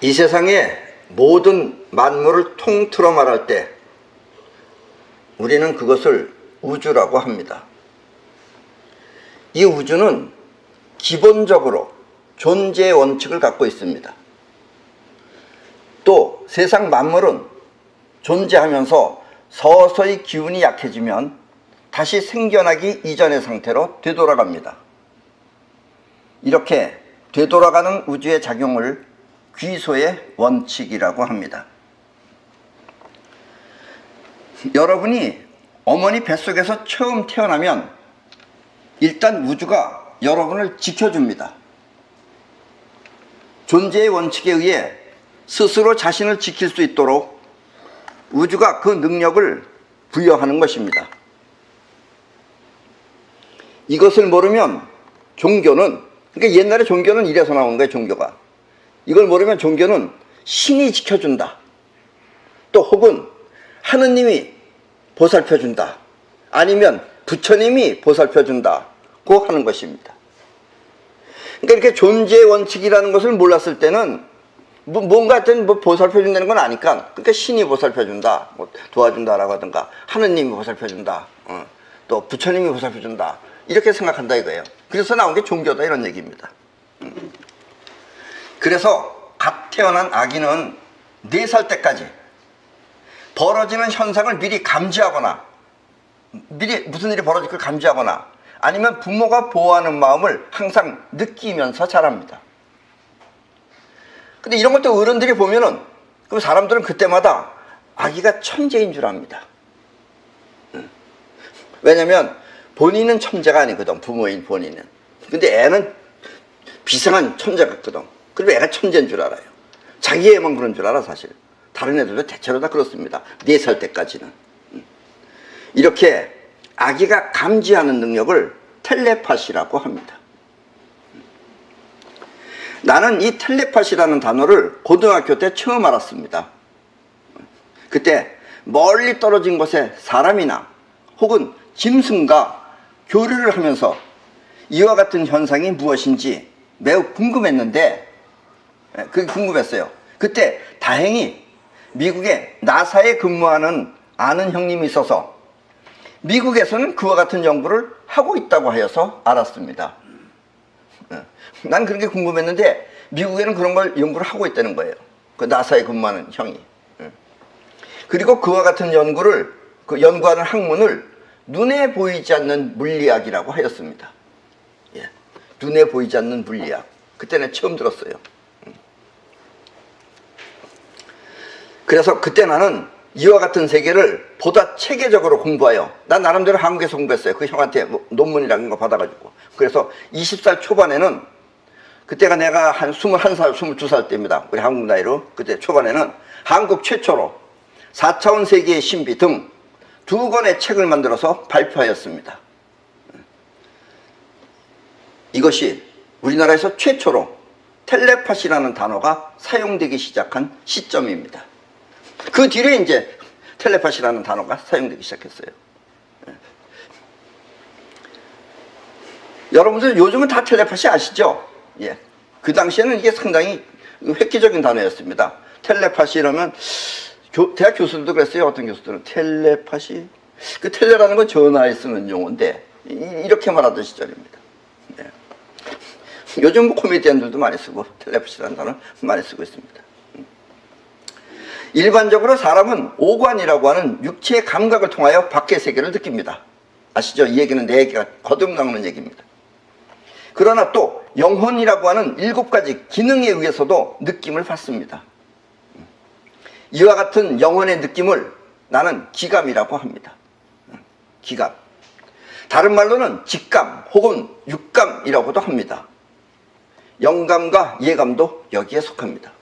이 세상의 모든 만물을 통틀어 말할 때 우리는 그것을 우주라고 합니다. 이 우주는 기본적으로 존재의 원칙을 갖고 있습니다. 또 세상 만물은 존재하면서 서서히 기운이 약해지면 다시 생겨나기 이전의 상태로 되돌아갑니다. 이렇게 되돌아가는 우주의 작용을 귀소의 원칙이라고 합니다. 여러분이 어머니 뱃속에서 처음 태어나면 일단 우주가 여러분을 지켜줍니다. 존재의 원칙에 의해 스스로 자신을 지킬 수 있도록 우주가 그 능력을 부여하는 것입니다. 이것을 모르면 종교는, 그러니까 옛날에 종교는 이래서 나온 거예요. 종교가 이걸 모르면 종교는 신이 지켜준다, 또 혹은 하느님이 보살펴준다, 아니면 부처님이 보살펴준다고 하는 것입니다. 그러니까 이렇게 존재의 원칙이라는 것을 몰랐을 때는 뭔가 하여튼 보살펴준다는 건 아니까, 그러니까 신이 보살펴준다, 도와준다라고 하든가, 하느님이 보살펴준다, 또 부처님이 보살펴준다, 이렇게 생각한다 이거예요. 그래서 나온 게 종교다 이런 얘기입니다. 그래서 갓 태어난 아기는 4살 때까지 벌어지는 현상을 미리 감지하거나, 미리 무슨 일이 벌어질 걸 감지하거나, 아니면 부모가 보호하는 마음을 항상 느끼면서 자랍니다. 근데 이런 것도 어른들이 보면은, 그럼 사람들은 그때마다 아기가 천재인 줄 압니다. 왜냐면 본인은 천재가 아니거든, 부모인 본인은. 근데 애는 비상한 천재 같거든. 그리고 애가 천재인 줄 알아요. 자기 애만 그런 줄 알아. 사실 다른 애들도 대체로 다 그렇습니다. 4살 때까지는. 이렇게 아기가 감지하는 능력을 텔레파시라고 합니다. 나는 이 텔레파시라는 단어를 고등학교 때 처음 알았습니다. 그때 멀리 떨어진 곳에 사람이나 혹은 짐승과 교류를 하면서 이와 같은 현상이 무엇인지 매우 궁금했는데, 그게 궁금했어요. 그때 다행히 미국의 나사에 근무하는 아는 형님이 있어서 미국에서는 그와 같은 연구를 하고 있다고 하여서 알았습니다. 난 그렇게 궁금했는데 미국에는 그런 걸 연구를 하고 있다는 거예요. 그 나사에 근무하는 형이. 그리고 그와 같은 연구를, 그 연구하는 학문을 눈에 보이지 않는 물리학이라고 하였습니다. 예. 눈에 보이지 않는 물리학. 그때는 처음 들었어요. 그래서 그때 나는 이와 같은 세계를 보다 체계적으로 공부하여, 난 나름대로 한국에서 공부했어요. 그 형한테 논문이라는 거 받아가지고. 그래서 20살 초반에는, 그때가 내가 한 21살, 22살 때입니다. 우리 한국 나이로. 그때 초반에는 한국 최초로 4차원 세계의 신비 등 2권의 책을 만들어서 발표하였습니다. 이것이 우리나라에서 최초로 텔레파시라는 단어가 사용되기 시작한 시점입니다. 그 뒤에 이제 텔레파시라는 단어가 사용되기 시작했어요. 여러분들 요즘은 다 텔레파시 아시죠? 예. 그 당시에는 이게 상당히 획기적인 단어였습니다. 텔레파시 이러면 대학 교수들도 그랬어요. 어떤 교수들은 텔레파시, 그 텔레라는 건 전화에 쓰는 용어인데 이렇게 말하던 시절입니다. 네. 요즘 뭐 코미디언들도 많이 쓰고 텔레파시라는 단어 많이 쓰고 있습니다. 일반적으로 사람은 오관이라고 하는 육체의 감각을 통하여 밖의 세계를 느낍니다. 아시죠? 이 얘기는 내 얘기가 거듭나오는 얘기입니다. 그러나 또 영혼이라고 하는 7가지 기능에 의해서도 느낌을 받습니다. 이와 같은 영혼의 느낌을 나는 기감이라고 합니다. 기감. 다른 말로는 직감 혹은 육감이라고도 합니다. 영감과 예감도 여기에 속합니다.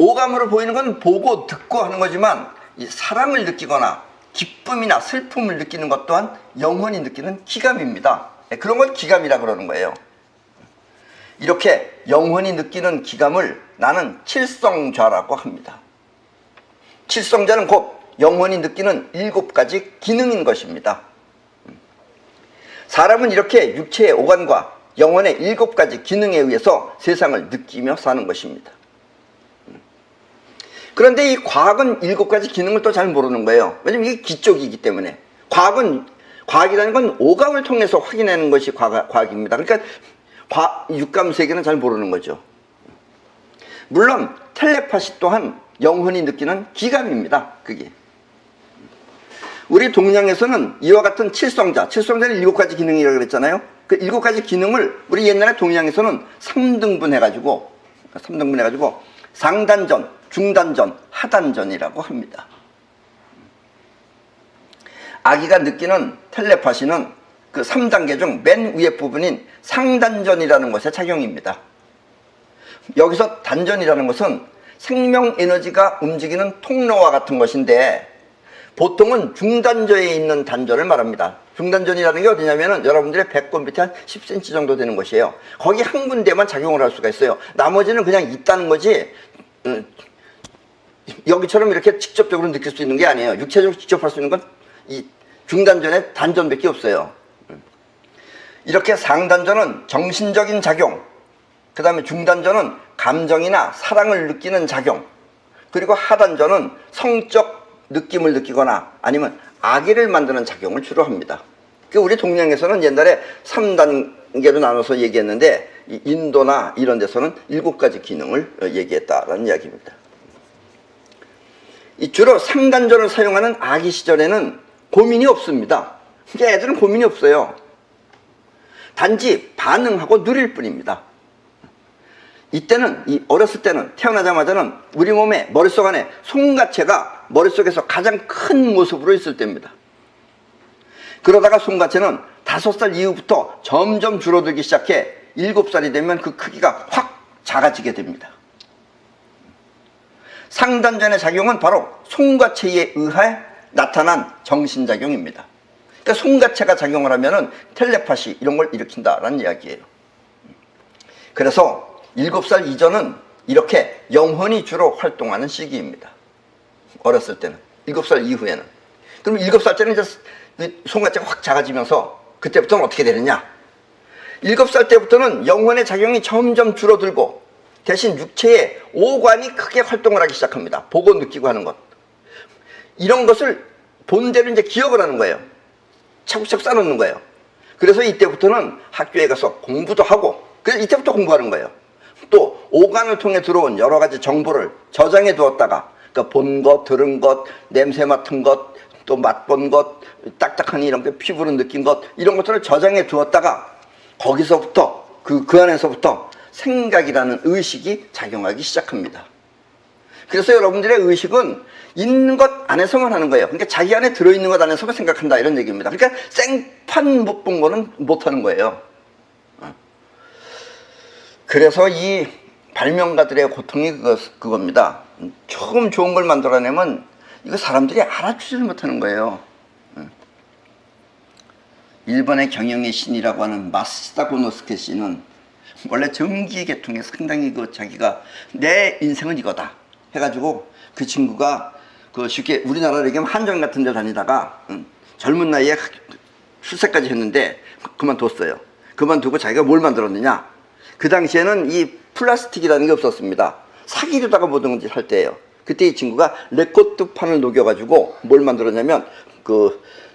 오감으로 보이는 건 보고 듣고 하는 거지만, 이 사랑을 느끼거나 기쁨이나 슬픔을 느끼는 것 또한 영혼이 느끼는 기감입니다. 그런 건 기감이라 그러는 거예요. 이렇게 영혼이 느끼는 기감을 나는 칠성좌라고 합니다. 칠성좌는 곧 영혼이 느끼는 7가지 기능인 것입니다. 사람은 이렇게 육체의 오감과 영혼의 7가지 기능에 의해서 세상을 느끼며 사는 것입니다. 그런데 이 과학은 7가지 기능을 또 잘 모르는 거예요. 왜냐면 이게 기적이기 때문에. 과학이라는 건 오감을 통해서 확인하는 것이 과학입니다. 그러니까 육감 세계는 잘 모르는 거죠. 물론 텔레파시 또한 영혼이 느끼는 기감입니다. 그게. 우리 동양에서는 이와 같은 칠성자는 7가지 기능이라고 그랬잖아요. 그 7가지 기능을 우리 옛날에 동양에서는 3등분 해가지고 상단전, 중단전, 하단전이라고 합니다. 아기가 느끼는 텔레파시는 그 3단계 중 맨 위에 부분인 상단전이라는 것의 작용입니다. 여기서 단전이라는 것은 생명 에너지가 움직이는 통로와 같은 것인데 보통은 중단전에 있는 단전을 말합니다. 중단전이라는 게 어디냐면은 여러분들의 배꼽 밑에 한 10cm 정도 되는 것이에요. 거기 한 군데만 작용을 할 수가 있어요. 나머지는 그냥 있다는 거지 여기처럼 이렇게 직접적으로 느낄 수 있는 게 아니에요. 육체적으로 직접 할 수 있는 건 이 중단전에 단전밖에 없어요. 이렇게 상단전은 정신적인 작용, 그 다음에 중단전은 감정이나 사랑을 느끼는 작용, 그리고 하단전은 성적 느낌을 느끼거나 아니면 아기를 만드는 작용을 주로 합니다. 우리 동양에서는 옛날에 3단계로 나눠서 얘기했는데 인도나 이런 데서는 7가지 기능을 얘기했다라는 이야기입니다. 주로 3단전을 사용하는 아기 시절에는 고민이 없습니다. 그러니까 애들은 고민이 없어요. 단지 반응하고 누릴 뿐입니다. 이때는 어렸을 때는 태어나자마자는 우리 몸의 머릿속 안에 송가체가 머릿속에서 가장 큰 모습으로 있을 때입니다. 그러다가 송가체는 5살 이후부터 점점 줄어들기 시작해 7살이 되면 그 크기가 확 작아지게 됩니다. 상단전의 작용은 바로 송가체에 의해 나타난 정신작용입니다. 그러니까 송가체가 작용을 하면은 텔레파시 이런 걸 일으킨다라는 이야기예요. 그래서 7살 이전은 이렇게 영혼이 주로 활동하는 시기입니다. 어렸을 때는. 7살 이후에는. 그럼 7살 때는 이제 송가체가 확 작아지면서 그때부터는 어떻게 되느냐? 7살 때부터는 영혼의 작용이 점점 줄어들고 대신 육체의 오관이 크게 활동을 하기 시작합니다. 보고 느끼고 하는 것. 이런 것을 본대로 이제 기억을 하는 거예요. 차곡차곡 쌓아놓는 거예요. 그래서 이때부터는 학교에 가서 공부도 하고, 그래서 이때부터 공부하는 거예요. 또 오간을 통해 들어온 여러 가지 정보를 저장해 두었다가, 그러니까 본 것, 들은 것, 냄새 맡은 것, 또 맛본 것, 딱딱하니 이런 게 피부로 느낀 것, 이런 것들을 저장해 두었다가 거기서부터 그 안에서부터 생각이라는 의식이 작용하기 시작합니다. 그래서 여러분들의 의식은 있는 것 안에서만 하는 거예요. 그러니까 자기 안에 들어있는 것 안에서만 생각한다 이런 얘기입니다. 그러니까 생판 못 본 거는 못 하는 거예요. 그래서 이 발명가들의 고통이 그겁니다. 조금 좋은 걸 만들어내면 이거 사람들이 알아주지를 못하는 거예요. 일본의 경영의 신이라고 하는 마쓰다 고노스케 씨는 원래 전기계통에 상당히 자기가 내 인생은 이거다 해가지고 그 친구가 쉽게 우리나라로 얘기하면 한정 같은 데 다니다가 젊은 나이에 출세까지 했는데 그만뒀어요. 그만두고 자기가 뭘 만들었느냐, 그 당시에는 이 플라스틱이라는 게 없었습니다. 사기로다가 모든 걸 할 때예요. 그때 이 친구가 레코트판을 녹여가지고 뭘 만들었냐면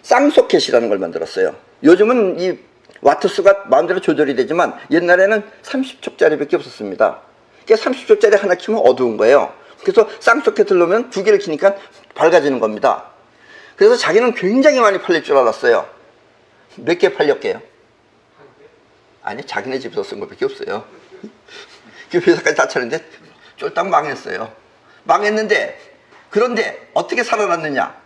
쌍소켓이라는 걸 만들었어요. 요즘은 이 와트수가 마음대로 조절이 되지만 옛날에는 30촉짜리밖에 없었습니다. 그러니까 30촉짜리 하나 키면 어두운 거예요. 그래서 쌍소켓을 넣으면 2개를 키니까 밝아지는 겁니다. 그래서 자기는 굉장히 많이 팔릴 줄 알았어요. 몇 개 팔렸게요? 아니, 자기네 집에서 쓴 것밖에 없어요. 그 회사까지 다 차렸는데 쫄딱 망했어요. 망했는데, 그런데 어떻게 살아났느냐?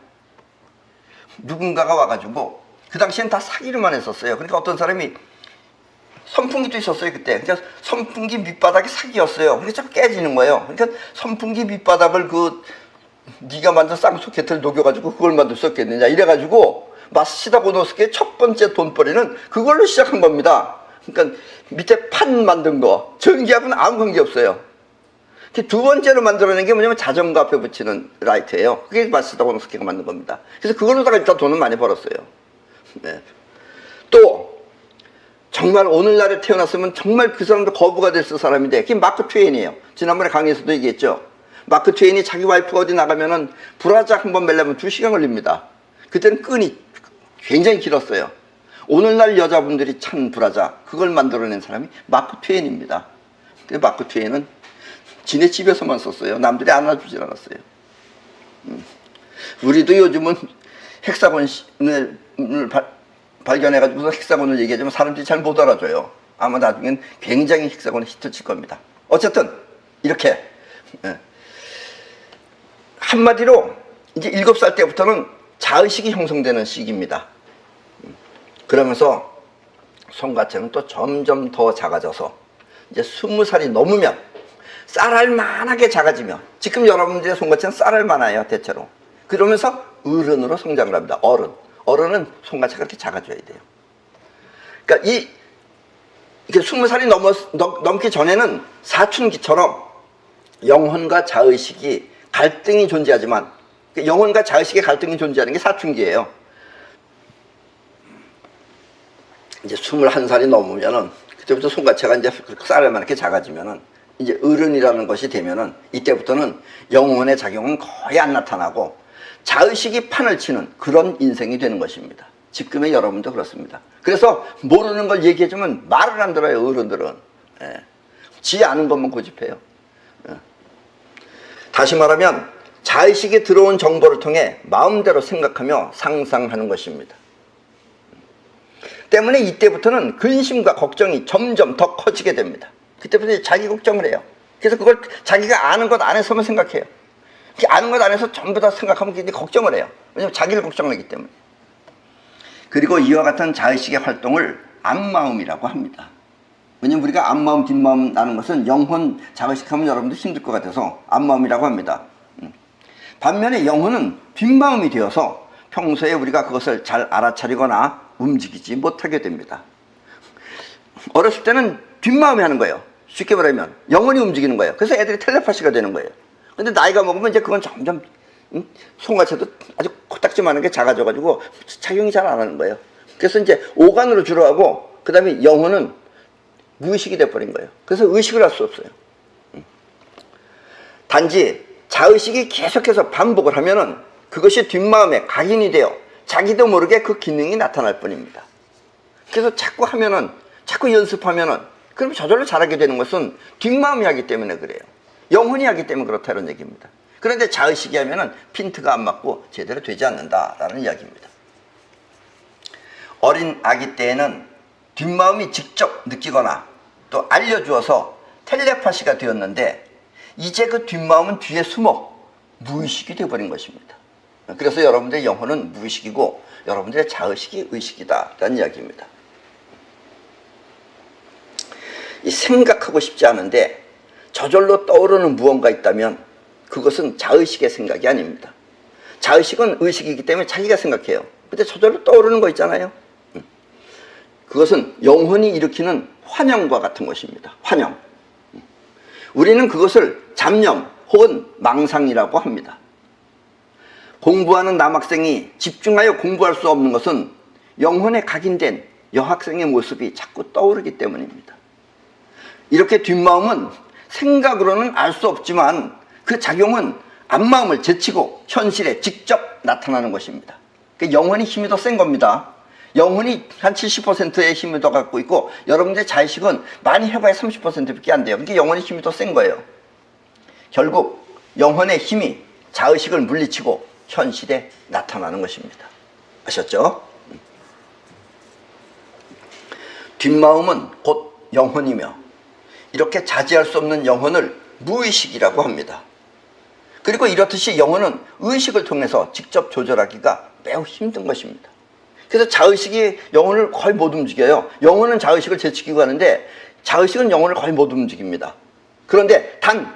누군가가 와가지고, 그 당시엔 다 사기로만 했었어요. 그러니까 어떤 사람이 선풍기도 있었어요, 그때. 그러니까 선풍기 밑바닥이 사기였어요. 그러니까 자꾸 깨지는 거예요. 그러니까 선풍기 밑바닥을 네가 만든 쌍소켓을 녹여가지고 그걸 만들 수 없겠느냐 이래가지고 마쓰다 고노스케의 첫 번째 돈벌이는 그걸로 시작한 겁니다. 그러니까 밑에 판 만든 거, 전기하고는 아무 관계 없어요. 두 번째로 만들어낸 게 뭐냐면 자전거 앞에 붙이는 라이트예요. 그게 마쓰다 고노스케가 만든 겁니다. 그래서 그걸로다가 일단 돈을 많이 벌었어요. 네. 또 정말 오늘날에 태어났으면 정말 그 사람도 거부가 됐을 사람인데, 그게 마크 트웨인이에요. 지난번에 강의에서도 얘기했죠. 마크 트웨인이 자기 와이프가 어디 나가면은 브라자 한 번 매려면 2시간 걸립니다. 그때는 끈이 굉장히 길었어요. 오늘날 여자분들이 찬 브라자, 그걸 만들어낸 사람이 마크 트웨인입니다. 근데 마크 트웨인은 지네 집에서만 썼어요. 남들이 안아주질 않았어요. 우리도 요즘은 헥사곤을 발견해가지고 헥사곤을 얘기하지만 사람들이 잘 못 알아줘요. 아마 나중엔 굉장히 헥사곤에 히트 칠 겁니다. 어쨌든 이렇게 한마디로 이제 7살 때부터는 자의식이 형성되는 시기입니다. 그러면서 송가체는 또 점점 더 작아져서 이제 20살이 넘으면 쌀알만하게 작아지며, 지금 여러분들의 송가체는 쌀알만해요 대체로. 그러면서 어른으로 성장을 합니다. 어른은 송가체가 그렇게 작아져야 돼요. 그러니까 이게 20살이 넘기 전에는 사춘기처럼 영혼과 자의식이 갈등이 존재하지만, 영혼과 자의식의 갈등이 존재하는 게 사춘기예요. 이제 21살이 넘으면은, 그때부터 송가체가 이제 쌀알만 이렇게 작아지면은, 이제 어른이라는 것이 되면은, 이때부터는 영혼의 작용은 거의 안 나타나고 자의식이 판을 치는 그런 인생이 되는 것입니다. 지금의 여러분도 그렇습니다. 그래서 모르는 걸 얘기해주면 말을 안 들어요, 어른들은. 지 아는 것만 고집해요. 다시 말하면 자의식에 들어온 정보를 통해 마음대로 생각하며 상상하는 것입니다. 때문에 이때부터는 근심과 걱정이 점점 더 커지게 됩니다. 그때부터 자기 걱정을 해요. 그래서 그걸 자기가 아는 것 안에서만 생각해요. 아는 것 안에서 전부 다 생각하면 굉장히 걱정을 해요. 왜냐하면 자기를 걱정하기 때문에. 그리고 이와 같은 자의식의 활동을 앞마음이라고 합니다. 왜냐면 우리가 앞마음, 뒷마음 나는 것은 영혼, 자의식하면 여러분도 힘들 것 같아서 앞마음이라고 합니다. 반면에 영혼은 뒷마음이 되어서 평소에 우리가 그것을 잘 알아차리거나 움직이지 못하게 됩니다. 어렸을 때는 뒷마음이 하는 거예요. 쉽게 말하면 영혼이 움직이는 거예요. 그래서 애들이 텔레파시가 되는 거예요. 근데 나이가 먹으면 이제 그건 점점 송가체도 아주 코딱지만한 게 작아져가지고 작용이 잘 안 하는 거예요. 그래서 이제 오간으로 주로 하고, 그 다음에 영혼은 무의식이 돼버린 거예요. 그래서 의식을 할 수 없어요. 단지 자의식이 계속해서 반복을 하면은 그것이 뒷마음에 각인이 되어 자기도 모르게 그 기능이 나타날 뿐입니다. 그래서 자꾸 하면은, 자꾸 연습하면은, 그럼 저절로 잘하게 되는 것은 뒷마음이 하기 때문에 그래요. 영혼이 하기 때문에 그렇다는 얘기입니다. 그런데 자의식이 하면은 핀트가 안 맞고 제대로 되지 않는다라는 이야기입니다. 어린 아기 때에는 뒷마음이 직접 느끼거나 또 알려주어서 텔레파시가 되었는데, 이제 그 뒷마음은 뒤에 숨어 무의식이 되어버린 것입니다. 그래서 여러분들의 영혼은 무의식이고 여러분들의 자의식이 의식이다라는 이야기입니다. 이 생각하고 싶지 않은데 저절로 떠오르는 무언가 있다면 그것은 자의식의 생각이 아닙니다. 자의식은 의식이기 때문에 자기가 생각해요. 근데 저절로 떠오르는 거 있잖아요. 그것은 영혼이 일으키는 환영과 같은 것입니다. 환영. 우리는 그것을 잡념 혹은 망상이라고 합니다. 공부하는 남학생이 집중하여 공부할 수 없는 것은 영혼에 각인된 여학생의 모습이 자꾸 떠오르기 때문입니다. 이렇게 뒷마음은 생각으로는 알 수 없지만 그 작용은 앞마음을 제치고 현실에 직접 나타나는 것입니다. 영혼이 힘이 더 센 겁니다. 영혼이 한 70%의 힘을 더 갖고 있고 여러분들의 자의식은 많이 해봐야 30%밖에 안 돼요. 그러니까 영혼의 힘이 더 센 거예요. 결국 영혼의 힘이 자의식을 물리치고 현실에 나타나는 것입니다. 아셨죠? 뒷마음은 곧 영혼이며 이렇게 자제할 수 없는 영혼을 무의식이라고 합니다. 그리고 이렇듯이 영혼은 의식을 통해서 직접 조절하기가 매우 힘든 것입니다. 그래서 자의식이 영혼을 거의 못 움직여요. 영혼은 자의식을 제치기고 하는데 자의식은 영혼을 거의 못 움직입니다. 그런데 단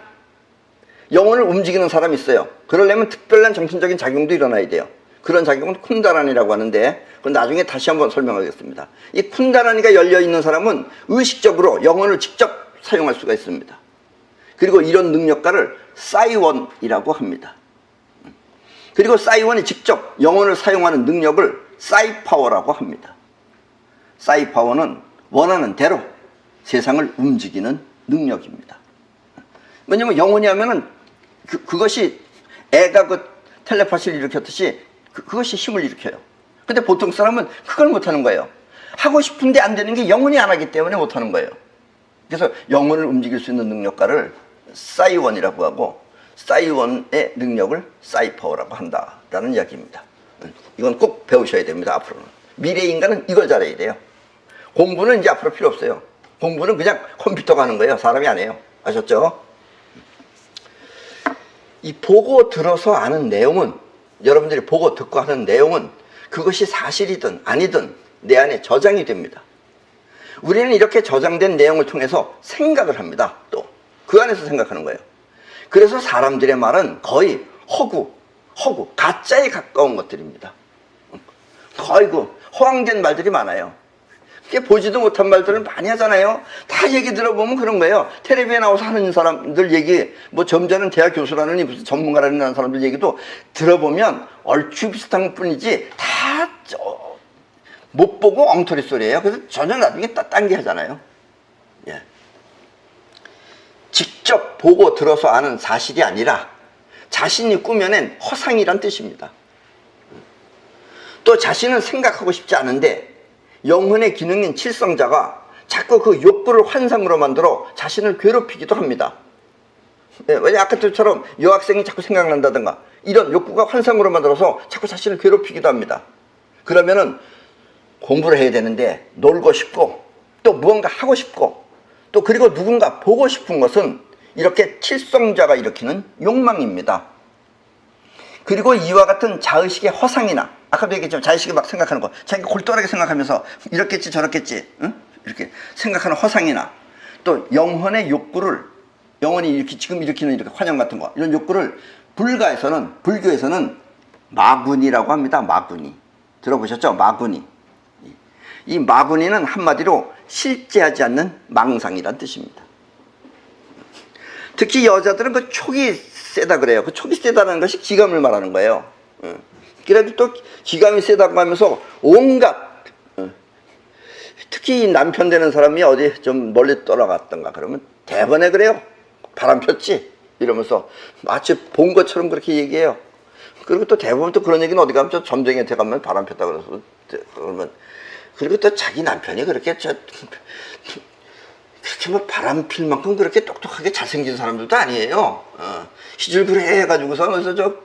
영혼을 움직이는 사람이 있어요. 그러려면 특별한 정신적인 작용도 일어나야 돼요. 그런 작용은 쿤다라니라고 하는데 그건 나중에 다시 한번 설명하겠습니다. 이 쿤다라니가 열려있는 사람은 의식적으로 영혼을 직접 사용할 수가 있습니다. 그리고 이런 능력가를 사이원이라고 합니다. 그리고 사이원이 직접 영혼을 사용하는 능력을 사이파워라고 합니다. 사이파워는 원하는 대로 세상을 움직이는 능력입니다. 왜냐면 영혼이 하면은 그것이 애가 그 텔레파시를 일으켰듯이 그것이 힘을 일으켜요. 근데 보통 사람은 그걸 못하는 거예요. 하고 싶은데 안 되는 게 영혼이 안 하기 때문에 못하는 거예요. 그래서 영혼을 움직일 수 있는 능력가를 사이원이라고 하고, 사이원의 능력을 사이퍼라고 한다라는 이야기입니다. 이건 꼭 배우셔야 됩니다. 앞으로는 미래 인간은 이걸 잘해야 돼요. 공부는 이제 앞으로 필요 없어요. 공부는 그냥 컴퓨터가 하는 거예요. 사람이 안 해요. 아셨죠? 이 보고 들어서 아는 내용은, 여러분들이 보고 듣고 하는 내용은 그것이 사실이든 아니든 내 안에 저장이 됩니다. 우리는 이렇게 저장된 내용을 통해서 생각을 합니다. 또 그 안에서 생각하는 거예요. 그래서 사람들의 말은 거의 허구, 가짜에 가까운 것들입니다. 거의 그 허황된 말들이 많아요. 보지도 못한 말들을 많이 하잖아요. 다 얘기 들어보면 그런 거예요. 텔레비에 나와서 하는 사람들 얘기, 뭐 점잖은 대학 교수라느니 무슨 전문가라는 사람들 얘기도 들어보면 얼추 비슷한 뿐이지 다 못 보고 엉터리 소리예요. 그래서 전혀 나중에 딴 게 하잖아요. 예. 직접 보고 들어서 아는 사실이 아니라 자신이 꾸며낸 허상이란 뜻입니다. 또 자신은 생각하고 싶지 않은데 영혼의 기능인 칠성자가 자꾸 그 욕구를 환상으로 만들어 자신을 괴롭히기도 합니다. 예, 왜냐 아까처럼 여학생이 자꾸 생각난다든가 이런 욕구가 환상으로 만들어서 자꾸 자신을 괴롭히기도 합니다. 그러면은 공부를 해야 되는데 놀고 싶고 또 무언가 하고 싶고 또 그리고 누군가 보고 싶은 것은 이렇게 칠성자가 일으키는 욕망입니다. 그리고 이와 같은 자의식의 허상이나, 아까도 얘기했지만 자의식이 막 생각하는 거, 자기가 골똘하게 생각하면서 이렇겠지 저렇겠지, 응? 이렇게 생각하는 허상이나, 또 영혼의 욕구를, 영혼이 이렇게 지금 일으키는 이렇게 환영 같은 거, 이런 욕구를 불교에서는 마구니라고 합니다. 마구니. 들어보셨죠? 마구니. 이 마구니는 한마디로 실제하지 않는 망상이란 뜻입니다. 특히 여자들은 그 촉이 세다 그래요. 그 촉이 세다는 것이 기감을 말하는 거예요. 그래도 또 기감이 세다고 하면서 온갖, 특히 남편 되는 사람이 어디 좀 멀리 떠나갔던가 그러면 대번에 그래요. 바람 폈지? 이러면서 마치 본 것처럼 그렇게 얘기해요. 그리고 또 대부분 또 그런 얘기는 어디 가면 저 점쟁이한테 가면 바람 폈다 그러면, 그리고 또 자기 남편이 그렇게 뭐 바람 필 만큼 그렇게 똑똑하게 잘생긴 사람들도 아니에요. 시줄 그래 해가지고서 그래서 저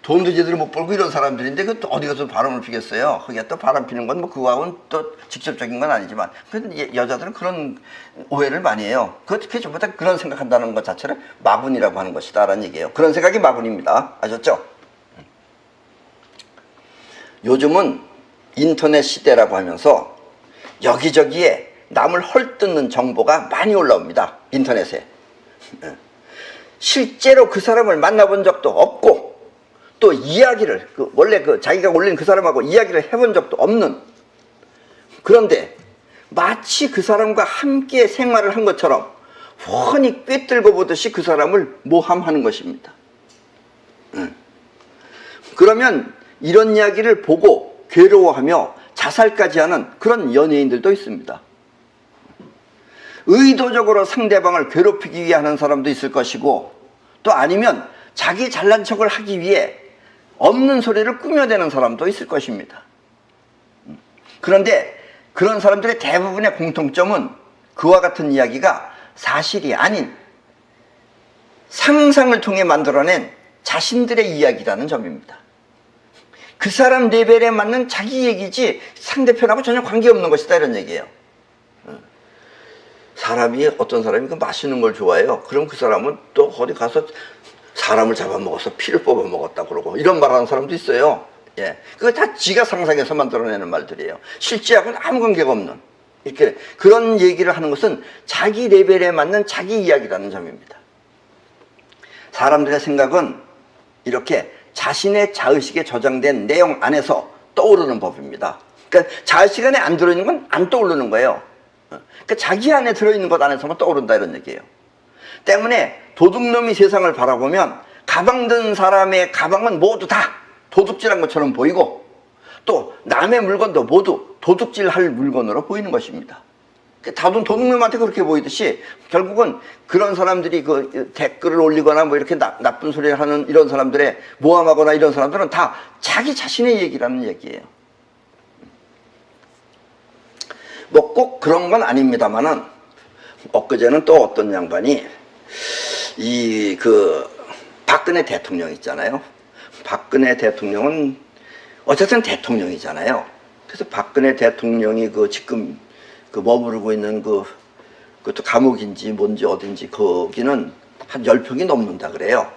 돈도 제대로 못 벌고 이런 사람들인데 그 또 어디 가서 바람을 피겠어요. 거기에 또 바람 피는 건 뭐 그거하고는 또 직접적인 건 아니지만, 근데 여자들은 그런 오해를 많이 해요. 그게 전부 다 그런 생각한다는 것 자체를 마군이라고 하는 것이다라는 얘기예요. 그런 생각이 마군입니다. 아셨죠? 요즘은 인터넷 시대라고 하면서 여기저기에 남을 헐뜯는 정보가 많이 올라옵니다. 인터넷에. 실제로 그 사람을 만나본 적도 없고 또 이야기를 원래 자기가 올린 그 사람하고 이야기를 해본 적도 없는, 그런데 마치 그 사람과 함께 생활을 한 것처럼 훤히 꿰뚫고 보듯이 그 사람을 모함하는 것입니다. 그러면 이런 이야기를 보고 괴로워하며 자살까지 하는 그런 연예인들도 있습니다. 의도적으로 상대방을 괴롭히기 위해 하는 사람도 있을 것이고, 또 아니면 자기 잘난 척을 하기 위해 없는 소리를 꾸며대는 사람도 있을 것입니다. 그런데 그런 사람들의 대부분의 공통점은 그와 같은 이야기가 사실이 아닌 상상을 통해 만들어낸 자신들의 이야기라는 점입니다. 그 사람 레벨에 맞는 자기 얘기지 상대편하고 전혀 관계없는 것이다, 이런 얘기예요. 사람이, 어떤 사람이 그 맛있는 걸 좋아해요. 그럼 그 사람은 또 어디 가서 사람을 잡아먹어서 피를 뽑아먹었다 그러고 이런 말하는 사람도 있어요. 예, 그거 다 지가 상상해서 만들어내는 말들이에요. 실제하고는 아무 관계가 없는, 이렇게 그런 얘기를 하는 것은 자기 레벨에 맞는 자기 이야기라는 점입니다. 사람들의 생각은 이렇게 자신의 자의식에 저장된 내용 안에서 떠오르는 법입니다. 그러니까 자의식 안에 안 들어있는 건 안 떠오르는 거예요. 그러니까 자기 안에 들어있는 것 안에서만 떠오른다, 이런 얘기예요. 때문에 도둑놈이 세상을 바라보면 가방 든 사람의 가방은 모두 다 도둑질한 것처럼 보이고, 또 남의 물건도 모두 도둑질할 물건으로 보이는 것입니다. 도둑놈한테 그렇게 보이듯이 결국은 그런 사람들이 그 댓글을 올리거나 뭐 이렇게 나쁜 소리를 하는 이런 사람들의 모함하거나 이런 사람들은 다 자기 자신의 얘기라는 얘기예요. 뭐 꼭 그런 건 아닙니다만은 엊그제는 또 어떤 양반이 박근혜 대통령 있잖아요. 박근혜 대통령은 어쨌든 대통령이잖아요. 그래서 박근혜 대통령이 지금 머무르고 있는 그것도 감옥인지 뭔지 어딘지 거기는 한 10평이 넘는다 그래요.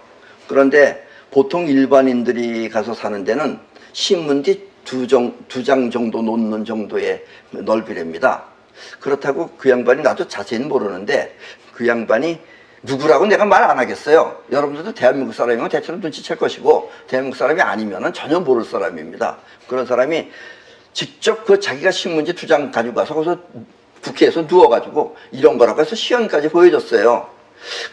그런데 보통 일반인들이 가서 사는 데는 신문지 두 장 정도 놓는 정도의 넓이랍니다. 그렇다고 그 양반이, 나도 자세히는 모르는데 그 양반이 누구라고 내가 말 안 하겠어요. 여러분들도 대한민국 사람이면 대체로 눈치챌 것이고, 대한민국 사람이 아니면 전혀 모를 사람입니다. 그런 사람이 직접 자기가 신문지 2장 가지고 가서 거기서 국회에서 누워가지고 이런 거라고 해서 시연까지 보여줬어요.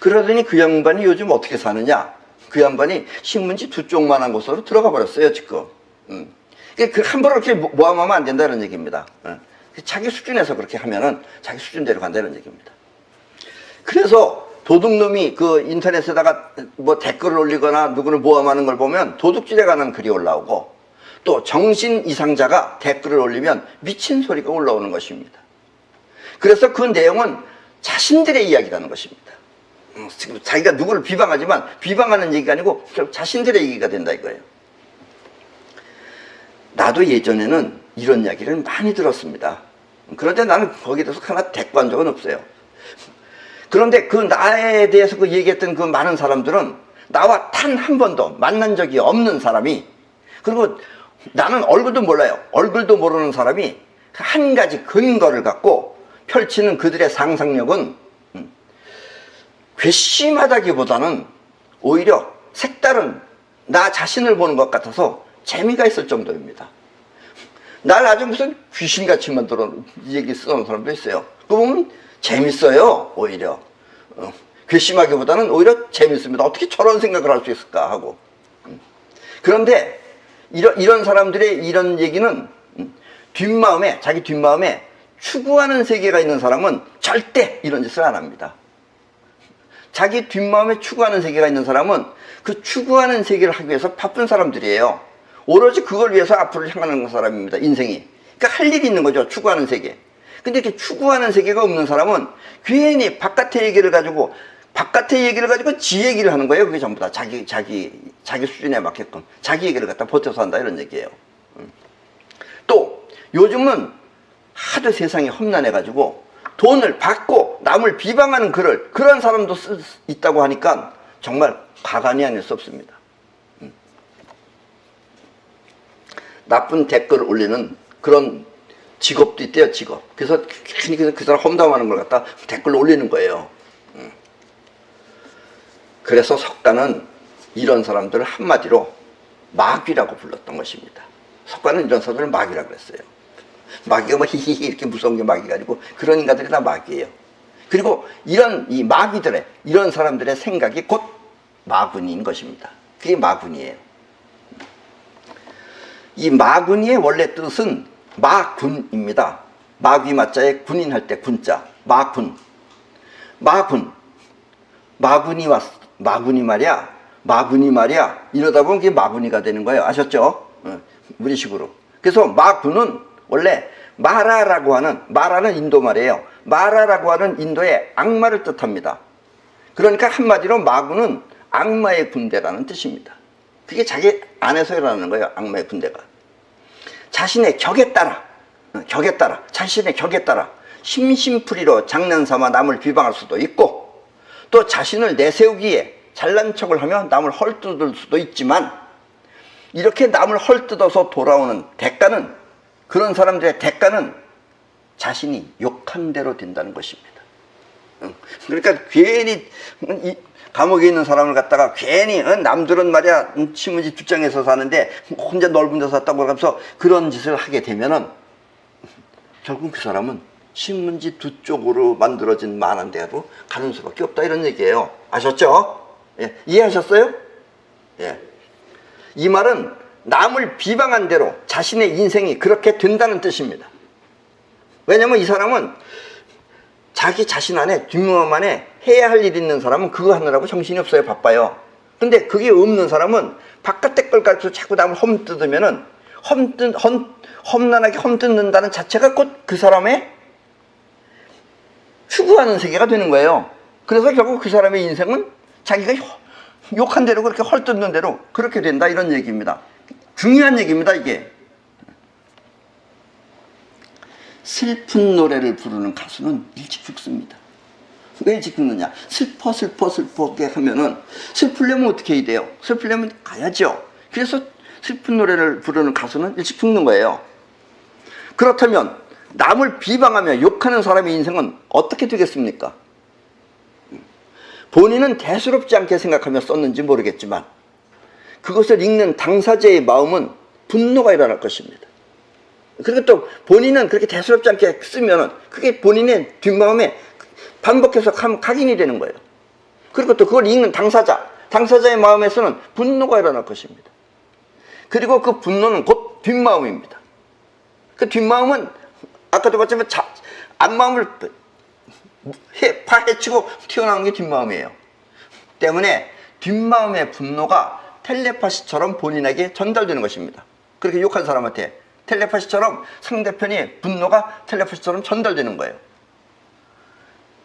그러더니 그 양반이 요즘 어떻게 사느냐? 그 양반이 신문지 2쪽만한 곳으로 들어가 버렸어요, 지금. 함부로 그렇게 모함하면 안 된다는 얘기입니다. 자기 수준에서 그렇게 하면은 자기 수준대로 간다는 얘기입니다. 그래서 도둑놈이 인터넷에다가 뭐 댓글을 올리거나 누구를 모함하는 걸 보면 도둑질에 관한 글이 올라오고, 또 정신 이상자가 댓글을 올리면 미친 소리가 올라오는 것입니다. 그래서 그 내용은 자신들의 이야기라는 것입니다. 자기가 누구를 비방하지만 비방하는 얘기가 아니고 결국 자신들의 얘기가 된다 이거예요. 나도 예전에는 이런 이야기를 많이 들었습니다. 그런데 나는 거기에 대해서 하나 대꾸한 적은 없어요. 그런데 나에 대해서 얘기했던 많은 사람들은 나와 단 한 번도 만난 적이 없는 사람이, 그리고 나는 얼굴도 몰라요. 얼굴도 모르는 사람이 한 가지 근거를 갖고 펼치는 그들의 상상력은 괘씸하다기보다는 오히려 색다른 나 자신을 보는 것 같아서 재미가 있을 정도입니다. 날 아주 무슨 귀신같이 만들어 얘기 쓰는 사람도 있어요. 그거 보면 재밌어요, 오히려. 괘씸하기보다는 오히려 재밌습니다. 어떻게 저런 생각을 할 수 있을까 하고. 그런데 이런 사람들의 이런 얘기는 자기 뒷마음에 추구하는 세계가 있는 사람은 절대 이런 짓을 안 합니다. 자기 뒷마음에 추구하는 세계가 있는 사람은 그 추구하는 세계를 하기 위해서 바쁜 사람들이에요. 오로지 그걸 위해서 앞으로 향하는 사람입니다, 인생이. 그러니까 할 일이 있는 거죠, 추구하는 세계. 근데 이렇게 추구하는 세계가 없는 사람은 괜히 바깥의 얘기를 가지고 지 얘기를 하는 거예요. 그게 전부 다 자기 수준에 맞게끔 자기 얘기를 갖다 버텨서 한다, 이런 얘기예요. 또 요즘은 하도 세상이 험난해가지고 돈을 받고 남을 비방하는 글을, 그런 사람도 있다고 하니까 정말 가관이 아닐 수 없습니다. 나쁜 댓글을 올리는 그런 직업도 있대요, 직업. 그래서 괜히 그 사람 험담하는 걸 갖다 댓글로 올리는 거예요. 그래서 석가는 이런 사람들을 한마디로 마귀라고 불렀던 것입니다. 석가는 이런 사람들을 마귀라고 그랬어요. 마귀가 뭐 히히히 이렇게 무서운 게 마귀가 아니고 그런 인간들이 다 마귀예요. 그리고 이 마귀들의, 이런 사람들의 생각이 곧 마군인 것입니다. 그게 마군이에요. 이 마군이의 원래 뜻은 마군입니다. 마귀 마자에 군인 할 때 군자, 마군이 말이야 이러다 보면 그게 마군이가 되는 거예요. 아셨죠? 우리식으로. 그래서 마군은 원래 마라는 인도 말이에요. 마라라고 하는 인도의 악마를 뜻합니다. 그러니까 한마디로 마군은 악마의 군대라는 뜻입니다. 그게 자기 안에서 일어나는 거예요, 악마의 군대가. 자신의 격에 따라 심심풀이로 장난삼아 남을 비방할 수도 있고, 또 자신을 내세우기에 잘난 척을 하며 남을 헐뜯을 수도 있지만, 이렇게 남을 헐뜯어서 돌아오는 대가는, 그런 사람들의 대가는 자신이 욕한 대로 된다는 것입니다. 그러니까 괜히 감옥에 있는 사람을 갖다가 괜히 남들은 말이야 신문지 2장에서 사는데 혼자 넓은 데서 샀다고 하면서 그런 짓을 하게 되면은 결국 그 사람은 신문지 2쪽으로 만들어진 만한 데로 가는 수밖에 없다, 이런 얘기예요. 아셨죠? 예, 이해하셨어요? 예. 이 말은 남을 비방한 대로 자신의 인생이 그렇게 된다는 뜻입니다. 왜냐면 이 사람은 자기 자신 안에 뒷마음 안에 해야 할 일이 있는 사람은 그거 하느라고 정신이 없어요. 바빠요. 근데 그게 없는 사람은 바깥의 걸 가지고 자꾸 남을 험뜯으면은 험난하게 험뜯는다는 자체가 곧 그 사람의 추구하는 세계가 되는 거예요. 그래서 결국 그 사람의 인생은 자기가 욕한 대로 그렇게 헐뜯는 대로 그렇게 된다, 이런 얘기입니다. 중요한 얘기입니다, 이게. 슬픈 노래를 부르는 가수는 일찍 죽습니다. 왜 일찍 죽느냐? 슬프게 하면은, 슬프려면 어떻게 해야 돼요? 슬프려면 가야죠. 그래서 슬픈 노래를 부르는 가수는 일찍 죽는 거예요. 그렇다면 남을 비방하며 욕하는 사람의 인생은 어떻게 되겠습니까? 본인은 대수롭지 않게 생각하며 썼는지 모르겠지만 그것을 읽는 당사자의 마음은 분노가 일어날 것입니다. 그리고 또 본인은 그렇게 대수롭지 않게 쓰면 그게 본인의 뒷마음에 반복해서 각인이 되는 거예요. 그리고 또 그걸 읽는 당사자의 마음에서는 분노가 일어날 것입니다. 그리고 그 분노는 곧 뒷마음입니다. 그 뒷마음은 아까도 봤지만 앞마음을 파헤치고 튀어나온 게 뒷마음이에요. 때문에 뒷마음의 분노가 텔레파시처럼 본인에게 전달되는 것입니다. 그렇게 욕한 사람한테 텔레파시처럼 상대편의 분노가 텔레파시처럼 전달되는 거예요.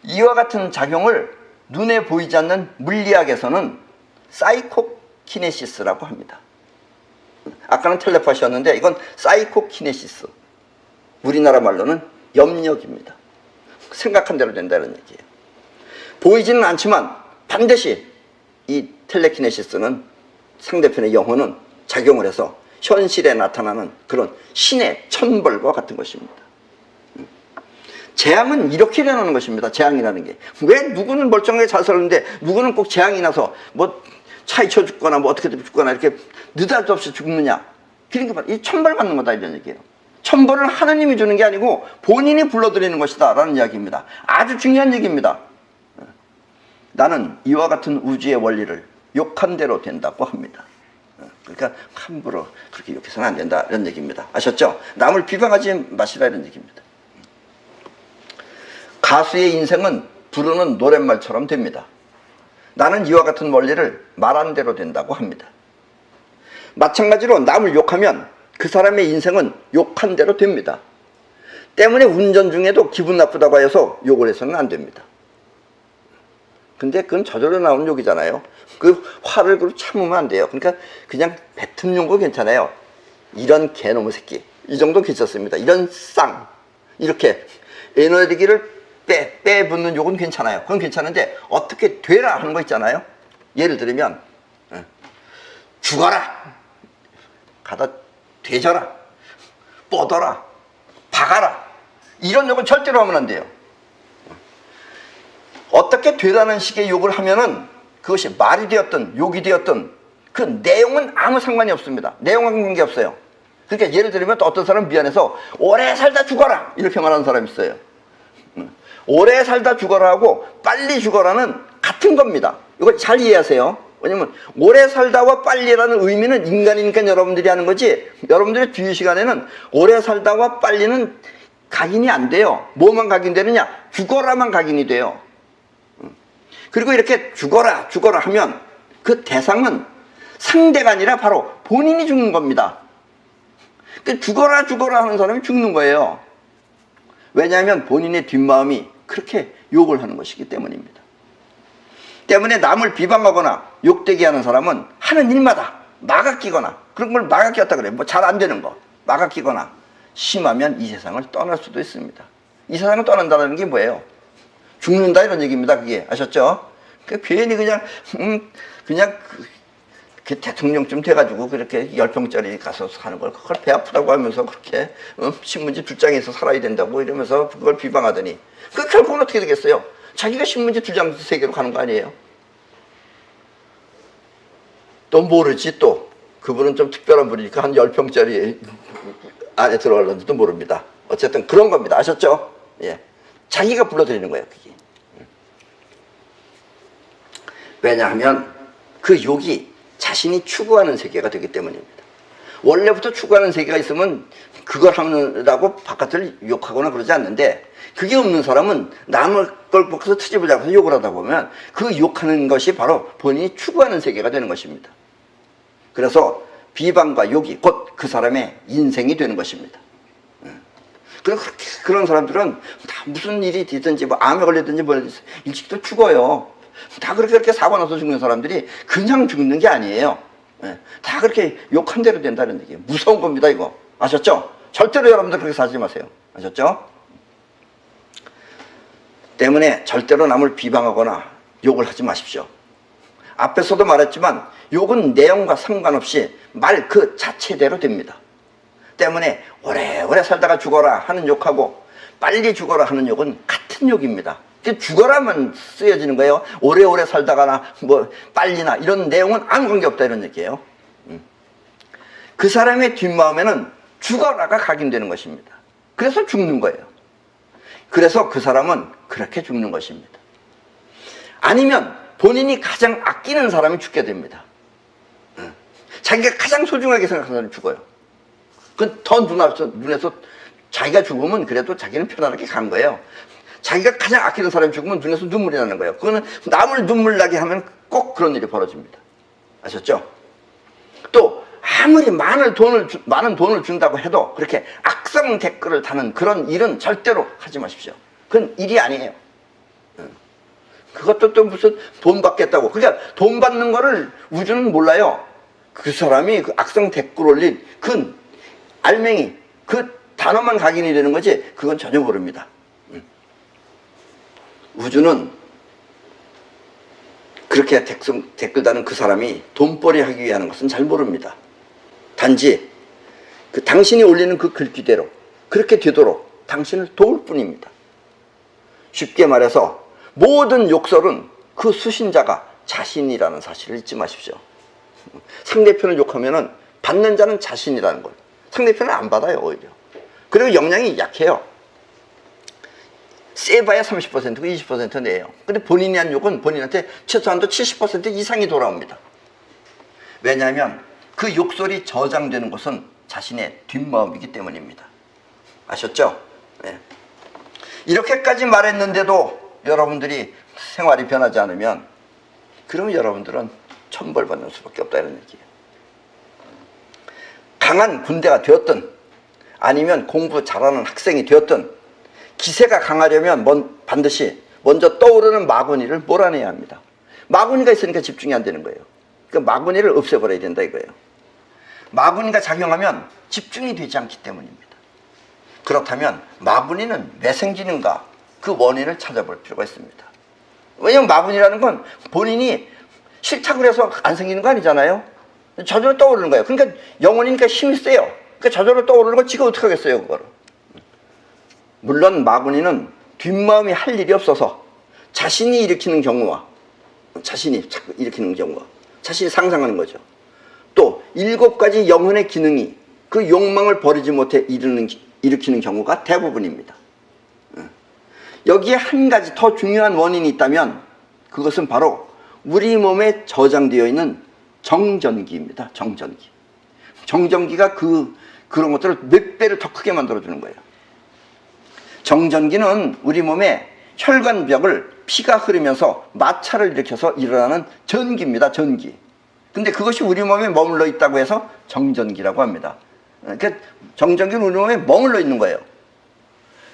이와 같은 작용을 눈에 보이지 않는 물리학에서는 사이코키네시스라고 합니다. 아까는 텔레파시였는데 이건 사이코키네시스. 우리나라 말로는 염력입니다. 생각한 대로 된다는 얘기예요. 보이지는 않지만 반드시 이 텔레키네시스는 상대편의 영혼은 작용을 해서 현실에 나타나는 그런 신의 천벌과 같은 것입니다. 재앙은 이렇게 일어나는 것입니다. 재앙이라는 게. 왜 누구는 멀쩡하게 잘 살았는데 누구는 꼭 재앙이 나서 뭐 차에 쳐 죽거나 뭐 어떻게 죽거나 이렇게 느닷없이 죽느냐. 그러니까 이 천벌 받는 거다, 이런 얘기예요. 천벌을 하느님이 주는 게 아니고 본인이 불러들이는 것이다 라는 이야기입니다. 아주 중요한 얘기입니다. 나는 이와 같은 우주의 원리를 욕한 대로 된다고 합니다. 그러니까 함부로 그렇게 욕해서는 안 된다, 이런 얘기입니다. 아셨죠? 남을 비방하지 마시라, 이런 얘기입니다. 가수의 인생은 부르는 노랫말처럼 됩니다. 나는 이와 같은 원리를 말한 대로 된다고 합니다. 마찬가지로 남을 욕하면 그 사람의 인생은 욕한 대로 됩니다. 때문에 운전 중에도 기분 나쁘다고 해서 욕을 해서는 안 됩니다. 근데 그건 저절로 나오는 욕이잖아요. 그 화를 그렇게 참으면 안 돼요. 그러니까 그냥 뱉은 용도 괜찮아요. 이런 개놈의 새끼, 이 정도 괜찮습니다. 이런 쌍, 이렇게 에너지를 빼붙는 욕은 괜찮아요. 그건 괜찮은데 어떻게 되라 하는 거 있잖아요. 예를 들면 죽어라, 가다 되져라, 뻗어라, 박아라, 이런 욕은 절대로 하면 안 돼요. 어떻게 되라는 식의 욕을 하면은 그것이 말이 되었든 욕이 되었든 그 내용은 아무 상관이 없습니다. 내용은 관계없어요. 그러니까 예를 들면 또 어떤 사람은 미안해서 오래 살다 죽어라 이렇게 말하는 사람이 있어요. 오래 살다 죽어라 하고 빨리 죽어라는 같은 겁니다. 이걸 잘 이해하세요. 왜냐면 오래 살다와 빨리라는 의미는 인간이니까 여러분들이 하는 거지, 여러분들의 뒤에 시간에는 오래 살다와 빨리는 각인이 안 돼요. 뭐만 각인되느냐? 죽어라만 각인이 돼요. 그리고 이렇게 죽어라 하면 그 대상은 상대가 아니라 바로 본인이 죽는 겁니다. 그 죽어라 하는 사람이 죽는 거예요. 왜냐하면 본인의 뒷마음이 그렇게 욕을 하는 것이기 때문입니다. 때문에 남을 비방하거나 욕되게 하는 사람은 하는 일마다 막아 끼거나, 그런 걸 막아 끼었다 그래요. 뭐 잘 안 되는 거 막아 끼거나, 심하면 이 세상을 떠날 수도 있습니다. 이 세상을 떠난다는 게 뭐예요? 죽는다, 이런 얘기입니다. 그게 아셨죠? 그 괜히 그냥 그 대통령쯤 돼가지고 그렇게 10평짜리 가서 사는 걸 그걸 배 아프다고 하면서 그렇게 신문지 2장에서 살아야 된다고 이러면서 그걸 비방하더니 그 결국은 어떻게 되겠어요? 자기가 신문지 2장 세계로 가는 거 아니에요? 또 모르지, 또 그분은 좀 특별한 분이니까 한 10평짜리 안에 들어갈런지도 모릅니다. 어쨌든 그런 겁니다. 아셨죠? 예, 자기가 불러들이는 거예요, 그게. 왜냐하면 그 욕이 자신이 추구하는 세계가 되기 때문입니다. 원래부터 추구하는 세계가 있으면 그걸 하느라고 바깥을 욕하거나 그러지 않는데, 그게 없는 사람은 남의 걸 보고서 트집을 잡아서 욕을 하다 보면 그 욕하는 것이 바로 본인이 추구하는 세계가 되는 것입니다. 그래서 비방과 욕이 곧 그 사람의 인생이 되는 것입니다. 그래서 그런 사람들은 다 무슨 일이 되든지 뭐 암에 걸리든지 뭐든지 일찍도 죽어요. 다 그렇게 사고 나서 죽는 사람들이 그냥 죽는 게 아니에요. 다 그렇게 욕한 대로 된다는 얘기예요. 무서운 겁니다, 이거. 아셨죠? 절대로 여러분들 그렇게 살지 마세요. 아셨죠? 때문에 절대로 남을 비방하거나 욕을 하지 마십시오. 앞에서도 말했지만 욕은 내용과 상관없이 말 그 자체대로 됩니다. 때문에 오래오래 살다가 죽어라 하는 욕하고 빨리 죽어라 하는 욕은 같은 욕입니다. 죽어라만 쓰여지는 거예요. 오래오래 살다가나 뭐 빨리나 이런 내용은 아무 관계없다 이런 얘기예요. 그 사람의 뒷마음에는 죽어라가 각인되는 것입니다. 그래서 죽는 거예요. 그래서 그 사람은 그렇게 죽는 것입니다. 아니면 본인이 가장 아끼는 사람이 죽게 됩니다. 자기가 가장 소중하게 생각하는 사람이 죽어요. 그 더 눈에서 자기가 죽으면 그래도 자기는 편안하게 간 거예요. 자기가 가장 아끼는 사람이 죽으면 눈에서 눈물이 나는 거예요. 그거는 남을 눈물 나게 하면 꼭 그런 일이 벌어집니다. 아셨죠? 또 아무리 많은 돈을 준다고 해도 그렇게 악성 댓글을 다는 그런 일은 절대로 하지 마십시오. 그건 일이 아니에요. 그것도 또 무슨 돈 받겠다고. 그러니까 돈 받는 거를 우주는 몰라요. 그 사람이 그 악성 댓글 올린 그 알맹이 그 단어만 각인이 되는 거지 그건 전혀 모릅니다. 우주는 그렇게 댓글 다는 그 사람이 돈벌이 하기 위한 것은 잘 모릅니다. 단지 그 당신이 올리는 그 글귀대로 그렇게 되도록 당신을 도울 뿐입니다. 쉽게 말해서 모든 욕설은 그 수신자가 자신이라는 사실을 잊지 마십시오. 상대편을 욕하면은 받는 자는 자신이라는 걸. 상대편은 안 받아요, 오히려. 그리고 역량이 약해요. 세봐야 30%고 20% 내요. 근데 본인이 한 욕은 본인한테 최소한도 70% 이상이 돌아옵니다. 왜냐하면 그 욕설이 저장되는 것은 자신의 뒷마음이기 때문입니다. 아셨죠? 네. 이렇게까지 말했는데도 여러분들이 생활이 변하지 않으면 그러면 여러분들은 천벌받는 수밖에 없다 이런 얘기예요. 강한 군대가 되었든 아니면 공부 잘하는 학생이 되었든 기세가 강하려면 반드시 먼저 떠오르는 마구니를 몰아내야 합니다. 마구니가 있으니까 집중이 안 되는 거예요. 그 마구니를 없애버려야 된다 이거예요. 마구니가 작용하면 집중이 되지 않기 때문입니다. 그렇다면 마구니는 왜 생기는가 그 원인을 찾아볼 필요가 있습니다. 왜냐하면 마구니라는 건 본인이 싫다고 그래서 안 생기는 거 아니잖아요. 저절로 떠오르는 거예요. 그러니까 영혼이니까 힘이 세요. 그러니까 저절로 떠오르는 걸 지가 어떻게 하겠어요 그거를. 물론 마구니는 뒷마음이 할 일이 없어서 자신이 일으키는 경우와 자신이 상상하는 거죠. 또 7가지 영혼의 기능이 그 욕망을 버리지 못해 일으키는 경우가 대부분입니다. 여기에 한 가지 더 중요한 원인이 있다면 그것은 바로 우리 몸에 저장되어 있는 정전기입니다. 정전기. 정전기가 그런 것들을 몇 배를 더 크게 만들어주는 거예요. 정전기는 우리 몸의 혈관벽을 피가 흐르면서 마찰을 일으켜서 일어나는 전기입니다. 전기. 근데 그것이 우리 몸에 머물러 있다고 해서 정전기라고 합니다. 그러니까 정전기는 우리 몸에 머물러 있는 거예요.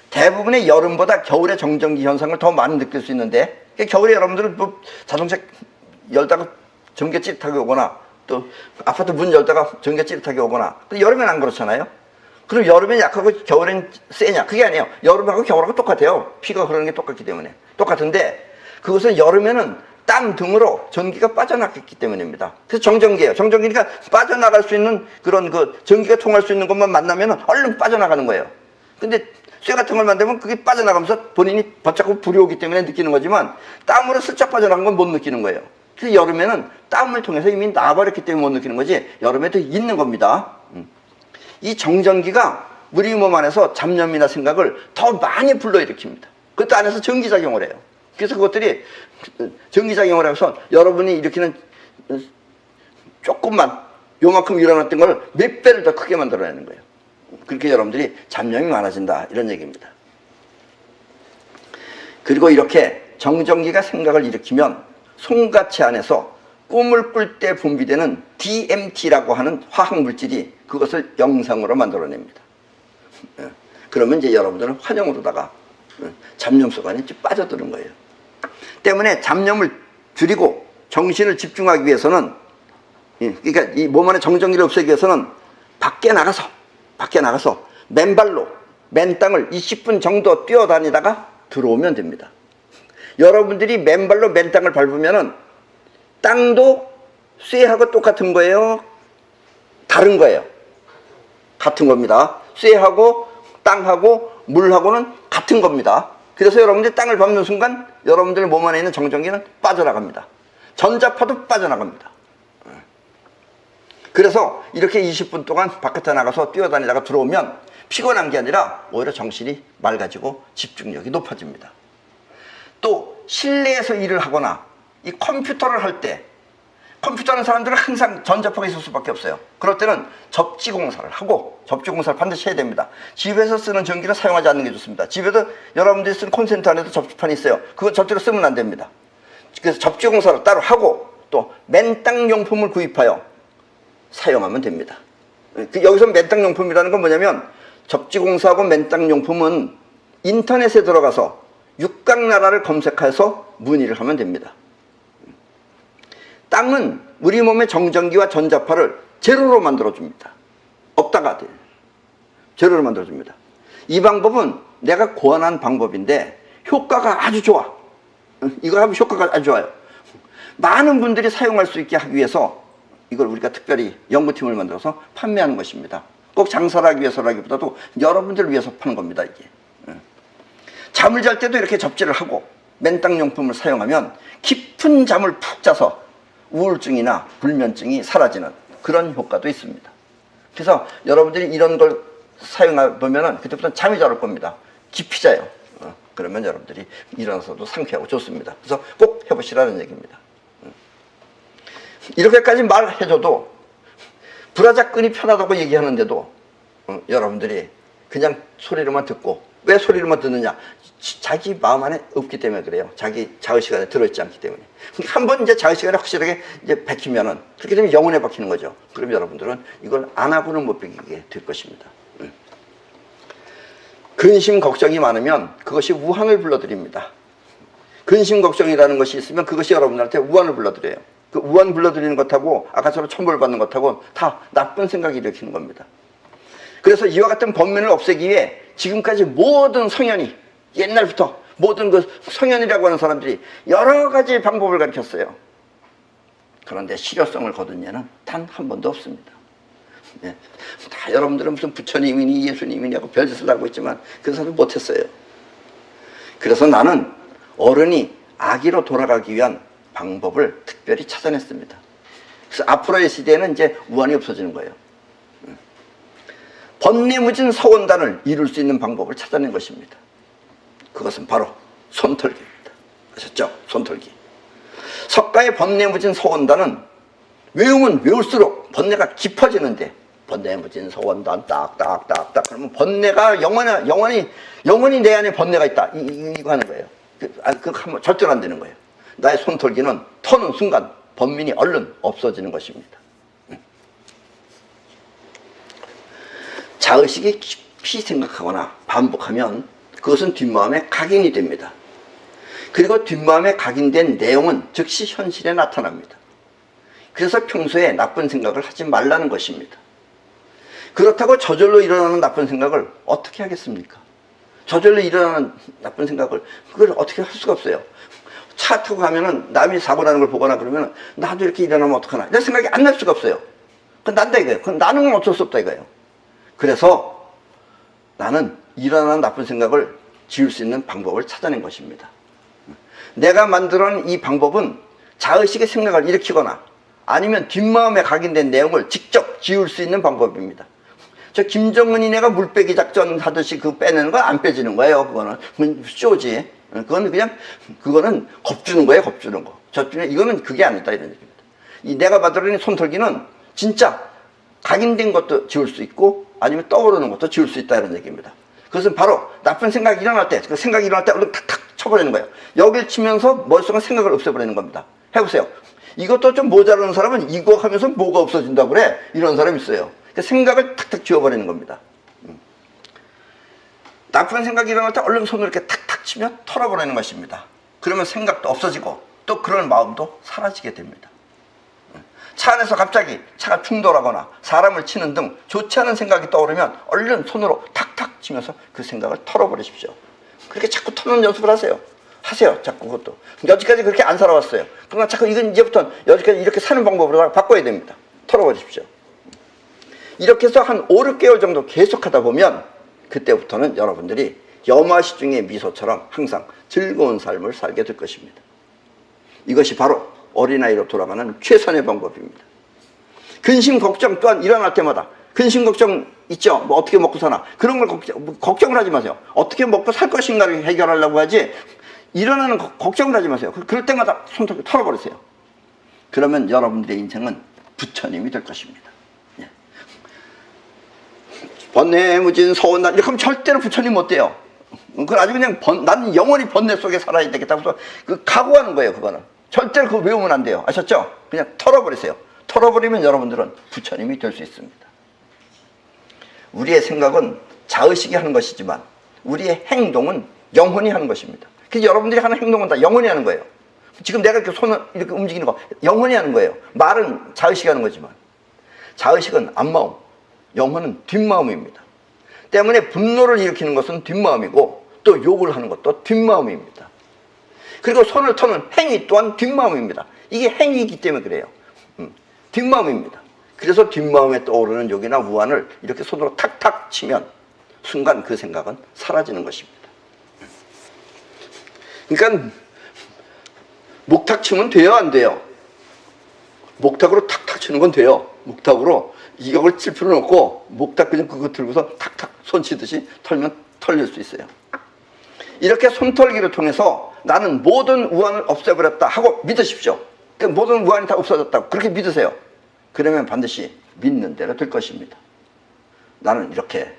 대부분의 여름보다 겨울의 정전기 현상을 더 많이 느낄 수 있는데 겨울에 여러분들은 뭐 자동차 열다가 전기가 찌릿하게 오거나 또 아파트 문 열다가 전기가 찌릿하게 오거나 여름엔 안 그렇잖아요. 그럼 여름엔 약하고 겨울엔 세냐? 그게 아니에요. 여름하고 겨울하고 똑같아요. 피가 흐르는 게 똑같기 때문에. 똑같은데 그것은 여름에는 땀 등으로 전기가 빠져나갔기 때문입니다. 그래서 정전기예요. 정전기니까 빠져나갈 수 있는 그런 전기가 통할 수 있는 것만 만나면 얼른 빠져나가는 거예요. 근데 쇠 같은 걸 만들면 그게 빠져나가면서 본인이 바짝고 불이 오기 때문에 느끼는 거지만 땀으로 슬쩍 빠져나간 건 못 느끼는 거예요. 그래서 여름에는 땀을 통해서 이미 나와버렸기 때문에 못 느끼는 거지 여름에도 있는 겁니다. 이 정전기가 우리 몸 안에서 잡념이나 생각을 더 많이 불러일으킵니다. 그것도 안에서 전기작용을 해요. 그래서 그것들이 전기작용을 해서 여러분이 일으키는 조금만 요만큼 일어났던 걸 몇 배를 더 크게 만들어내는 거예요. 그렇게 여러분들이 잡념이 많아진다 이런 얘기입니다. 그리고 이렇게 정전기가 생각을 일으키면 송가체 안에서 꿈을 꿀 때 분비되는 DMT라고 하는 화학물질이 그것을 영상으로 만들어냅니다. 그러면 이제 여러분들은 환영으로다가 잡념 속 안에 빠져드는 거예요. 때문에 잡념을 줄이고 정신을 집중하기 위해서는, 그러니까 이 몸 안에 정전기를 없애기 위해서는 밖에 나가서 맨발로 맨 땅을 20분 정도 뛰어다니다가 들어오면 됩니다. 여러분들이 맨발로 맨 땅을 밟으면은 땅도 쇠하고 똑같은 거예요? 다른 거예요? 같은 겁니다. 쇠하고 땅하고 물하고는 같은 겁니다. 그래서 여러분들이 땅을 밟는 순간 여러분들 몸 안에 있는 정전기는 빠져나갑니다. 전자파도 빠져나갑니다. 그래서 이렇게 20분 동안 바깥에 나가서 뛰어다니다가 들어오면 피곤한 게 아니라 오히려 정신이 맑아지고 집중력이 높아집니다. 또 실내에서 일을 하거나 이 컴퓨터를 할 때, 컴퓨터 하는 사람들은 항상 전자파가 있을 수밖에 없어요. 그럴 때는 접지공사를 하고, 접지공사를 반드시 해야 됩니다. 집에서 쓰는 전기를 사용하지 않는 게 좋습니다. 집에도 여러분들이 쓰는 콘센트 안에도 접지판이 있어요. 그거 절대로 쓰면 안 됩니다. 그래서 접지공사를 따로 하고 또 맨땅 용품을 구입하여 사용하면 됩니다. 여기서 맨땅 용품이라는 건 뭐냐면, 접지공사하고 맨땅 용품은 인터넷에 들어가서 육각나라를 검색해서 문의를 하면 됩니다. 땅은 우리 몸의 정전기와 전자파를 제로로 만들어줍니다. 없다가 제로로 만들어줍니다. 이 방법은 내가 고안한 방법인데 효과가 아주 좋아. 이거 하면 효과가 아주 좋아요. 많은 분들이 사용할 수 있게 하기 위해서 이걸 우리가 특별히 연구팀을 만들어서 판매하는 것입니다. 꼭 장사를 하기 위해서라기보다도 여러분들을 위해서 파는 겁니다, 이게. 잠을 잘 때도 이렇게 접지를 하고 맨땅 용품을 사용하면 깊은 잠을 푹 자서 우울증이나 불면증이 사라지는 그런 효과도 있습니다. 그래서 여러분들이 이런 걸 사용해보면 그때부터는 잠이 잘 올 겁니다. 깊이 자요. 그러면 여러분들이 일어나서도 상쾌하고 좋습니다. 그래서 꼭 해보시라는 얘기입니다. 이렇게까지 말해줘도 불화작근이 편하다고 얘기하는데도 여러분들이 그냥 소리로만 듣고, 왜 소리로만 듣느냐? 자기 마음 안에 없기 때문에 그래요. 자기 자의식 안에 들어있지 않기 때문에. 한번 이제 자의식 안에 확실하게 이제 박히면은, 그렇게 되면 영혼에 박히는 거죠. 그럼 여러분들은 이걸 안 하고는 못 베기게 될 것입니다. 근심 걱정이 많으면 그것이 우환을 불러들입니다. 근심 걱정이라는 것이 있으면 그것이 여러분들한테 우환을 불러들여요. 그 우환 불러들이는 것하고 아까처럼 천벌 받는 것하고 다 나쁜 생각이 일으키는 겁니다. 그래서 이와 같은 번면을 없애기 위해 지금까지 모든 성현이, 옛날부터 모든 그 성현이라고 하는 사람들이 여러 가지 방법을 가르쳤어요. 그런데 실효성을 거둔 예는 단 한 번도 없습니다. 네. 다 여러분들은 무슨 부처님이니 예수님이냐고 별짓을 하고 있지만 그것은 못했어요. 그래서 나는 어른이 아기로 돌아가기 위한 방법을 특별히 찾아냈습니다. 그래서 앞으로의 시대에는 이제 우환이 없어지는 거예요. 번뇌무진 서원단을 이룰 수 있는 방법을 찾아낸 것입니다. 그것은 바로 손털기입니다. 아셨죠? 손털기. 석가의 번뇌무진 서원단은 외우면 외울수록 번뇌가 깊어지는데, 번뇌무진 서원단 딱딱딱딱 그러면 번뇌가 영원히 내 안에 번뇌가 있다, 이거 하는 거예요. 그거 하면 절대로 안 되는 거예요. 나의 손털기는 터는 순간 번민이 얼른 없어지는 것입니다. 자의식이 깊이 생각하거나 반복하면 그것은 뒷마음에 각인이 됩니다. 그리고 뒷마음에 각인된 내용은 즉시 현실에 나타납니다. 그래서 평소에 나쁜 생각을 하지 말라는 것입니다. 그렇다고 저절로 일어나는 나쁜 생각을 어떻게 하겠습니까? 저절로 일어나는 나쁜 생각을 그걸 어떻게 할 수가 없어요. 차 타고 가면은 남이 사고 나는 걸 보거나 그러면 나도 이렇게 일어나면 어떡하나 이런 생각이 안 날 수가 없어요. 그건 난다 이거예요. 그건 나는 건 어쩔 수 없다 이거예요. 그래서 나는 일어나는 나쁜 생각을 지울 수 있는 방법을 찾아낸 것입니다. 내가 만들어낸 이 방법은 자의식의 생각을 일으키거나 아니면 뒷마음에 각인된 내용을 직접 지울 수 있는 방법입니다. 저 김정은이네가 물빼기 작전 하듯이 그거 빼내는 거 안 빼지는 거예요. 그거는 쇼지. 그거는 겁주는 거예요. 겁주는 거. 이거는 그게 아니다 이런 얘기입니다. 이 내가 만들어낸 손털기는 진짜 각인된 것도 지울 수 있고 아니면 떠오르는 것도 지울 수 있다 이런 얘기입니다. 그것은 바로 나쁜 생각이 일어날 때, 그 생각이 일어날 때 얼른 탁탁 쳐버리는 거예요. 여길 치면서 머릿속에 생각을 없애버리는 겁니다. 해보세요. 이것도 좀 모자라는 사람은 이거 하면서 뭐가 없어진다고 그래? 이런 사람이 있어요. 그러니까 생각을 탁탁 지워버리는 겁니다. 나쁜 생각이 일어날 때 얼른 손으로 이렇게 탁탁 치며 털어버리는 것입니다. 그러면 생각도 없어지고 또 그런 마음도 사라지게 됩니다. 차 안에서 갑자기 차가 충돌하거나 사람을 치는 등 좋지 않은 생각이 떠오르면 얼른 손으로 탁탁 치면서 그 생각을 털어버리십시오. 그렇게 자꾸 터는 연습을 하세요. 자꾸 그것도. 여지까지 그렇게 안 살아왔어요. 그러나 자꾸 이건 이제부터는 여지까지 이렇게 사는 방법으로 바꿔야 됩니다. 털어버리십시오. 이렇게 해서 한 5, 6개월 정도 계속 하다 보면 그때부터는 여러분들이 염화시중의 미소처럼 항상 즐거운 삶을 살게 될 것입니다. 이것이 바로 어린아이로 돌아가는 최선의 방법입니다. 근심 걱정 또한 일어날 때마다 근심 걱정 있죠. 뭐 어떻게 먹고 사나 그런 걸 걱정을 하지 마세요. 어떻게 먹고 살 것인가를 해결하려고 하지 일어나는 걱정을 하지 마세요. 그럴 때마다 손톱을 털어버리세요. 그러면 여러분들의 인생은 부처님이 될 것입니다. 예. 번뇌무진 서원난 이렇게 하면 절대로 부처님 못 돼요. 그건 아주 그냥 나는 영원히 번뇌 속에 살아야 되겠다고 해서 그 각오하는 거예요. 그거는 절대로 그거 외우면 안 돼요. 아셨죠? 그냥 털어버리세요. 털어버리면 여러분들은 부처님이 될 수 있습니다. 우리의 생각은 자의식이 하는 것이지만 우리의 행동은 영혼이 하는 것입니다. 그래서 여러분들이 하는 행동은 다 영혼이 하는 거예요. 지금 내가 이렇게 손을 이렇게 움직이는 거 영혼이 하는 거예요. 말은 자의식이 하는 거지만 자의식은 앞마음, 영혼은 뒷마음입니다. 때문에 분노를 일으키는 것은 뒷마음이고 또 욕을 하는 것도 뒷마음입니다. 그리고 손을 터는 행위 또한 뒷마음입니다. 이게 행위이기 때문에 그래요. 뒷마음입니다. 그래서 뒷마음에 떠오르는 욕이나 우환을 이렇게 손으로 탁탁 치면 순간 그 생각은 사라지는 것입니다. 그러니까 목탁 치면 돼요, 안 돼요? 목탁으로 탁탁 치는 건 돼요. 목탁으로 이격을 칠 필요는 없고 목탁 그냥 그거 들고서 탁탁 손 치듯이 털면 털릴 수 있어요. 이렇게 손털기를 통해서 나는 모든 우환을 없애버렸다 하고 믿으십시오. 그러니까 모든 우환이 다 없어졌다고 그렇게 믿으세요. 그러면 반드시 믿는 대로 될 것입니다. 나는 이렇게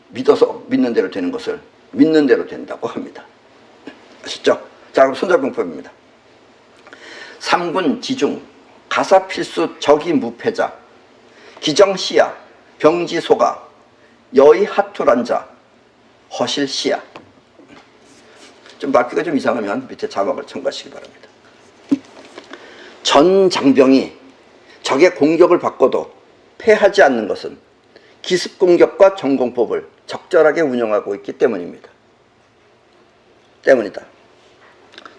믿어서 믿는 대로 되는 것을 믿는 대로 된다고 합니다. 아셨죠? 자, 그럼 손자병법입니다. 삼군 지중 가사필수 적이무패자 기정시야 병지소가 여의하투란자 허실시야. 좀 말귀가 좀 이상하면 밑에 자막을 첨가하시기 바랍니다. 전 장병이 적의 공격을 받고도 패하지 않는 것은 기습공격과 전공법을 적절하게 운영하고 있기 때문이다.